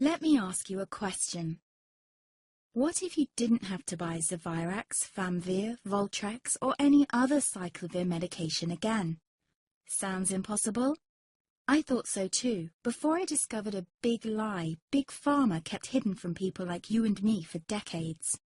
Let me ask you a question. What if you didn't have to buy Zevirax, Famvir, Voltrex, or any other cyclovir medication again? Sounds impossible? I thought so too, before I discovered a big lie Big Pharma kept hidden from people like you and me for decades.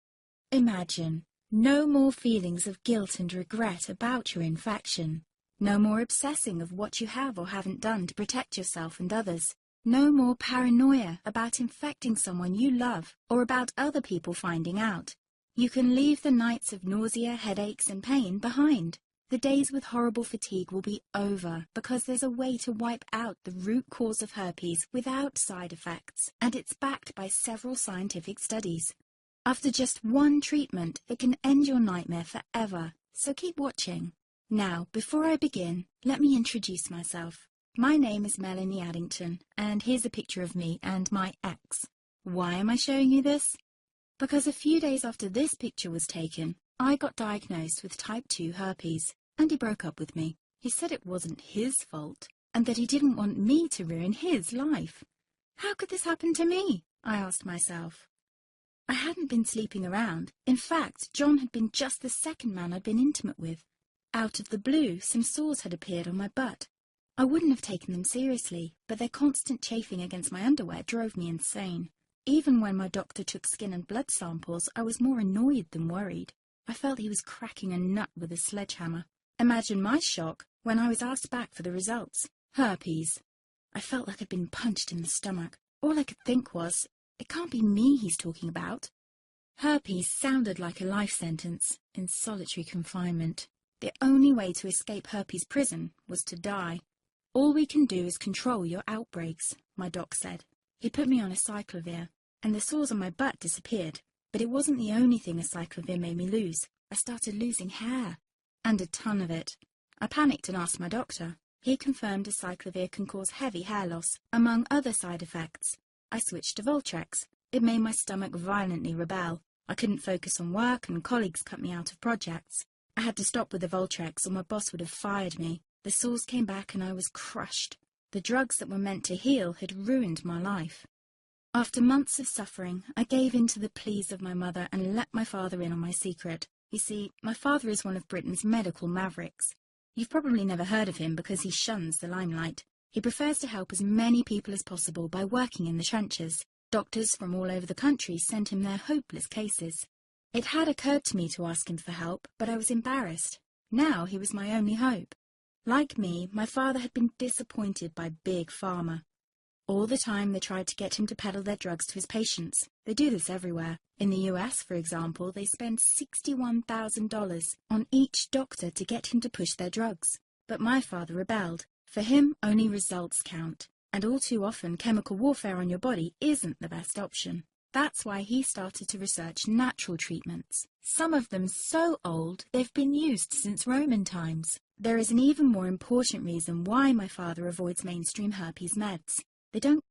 Imagine, no more feelings of guilt and regret about your infection. No more obsessing of what you have or haven't done to protect yourself and others. No more paranoia about infecting someone you love or about other people finding out. You can leave the nights of nausea, headaches and pain behind. The days with horrible fatigue will be over because there's a way to wipe out the root cause of herpes without side effects, and it's backed by several scientific studies. After just one treatment, it can end your nightmare forever, so keep watching. Now, before I begin, let me introduce myself. My name is Melanie Addington, and here's a picture of me and my ex. Why am I showing you this? Because a few days after this picture was taken, I got diagnosed with type 2 herpes, and he broke up with me. He said it wasn't his fault, and that he didn't want me to ruin his life. How could this happen to me? I asked myself. I hadn't been sleeping around. In fact, John had been just the second man I'd been intimate with. Out of the blue, some sores had appeared on my butt. I wouldn't have taken them seriously, but their constant chafing against my underwear drove me insane. Even when my doctor took skin and blood samples, I was more annoyed than worried. I felt he was cracking a nut with a sledgehammer. Imagine my shock when I was asked back for the results. Herpes. I felt like I'd been punched in the stomach. All I could think was, it can't be me he's talking about. Herpes sounded like a life sentence in solitary confinement. The only way to escape herpes prison was to die. All we can do is control your outbreaks, my doc said. He put me on a cyclovir, and the sores on my butt disappeared. But it wasn't the only thing a cyclovir made me lose. I started losing hair, and a ton of it. I panicked and asked my doctor. He confirmed a cyclovir can cause heavy hair loss, among other side effects. I switched to Voltrex. It made my stomach violently rebel. I couldn't focus on work, and colleagues cut me out of projects. I had to stop with the Voltrex, or my boss would have fired me. The sores came back and I was crushed. The drugs that were meant to heal had ruined my life. After months of suffering, I gave in to the pleas of my mother and let my father in on my secret. You see, my father is one of Britain's medical mavericks. You've probably never heard of him because he shuns the limelight. He prefers to help as many people as possible by working in the trenches. Doctors from all over the country sent him their hopeless cases. It had occurred to me to ask him for help, but I was embarrassed. Now he was my only hope. Like me, my father had been disappointed by Big Pharma. All the time they tried to get him to peddle their drugs to his patients. They do this everywhere. In the US, for example, they spend $61,000 on each doctor to get him to push their drugs. But my father rebelled. For him, only results count. And all too often, chemical warfare on your body isn't the best option. That's why he started to research natural treatments. Some of them so old, they've been used since Roman times. There is an even more important reason why my father avoids mainstream herpes meds. They don't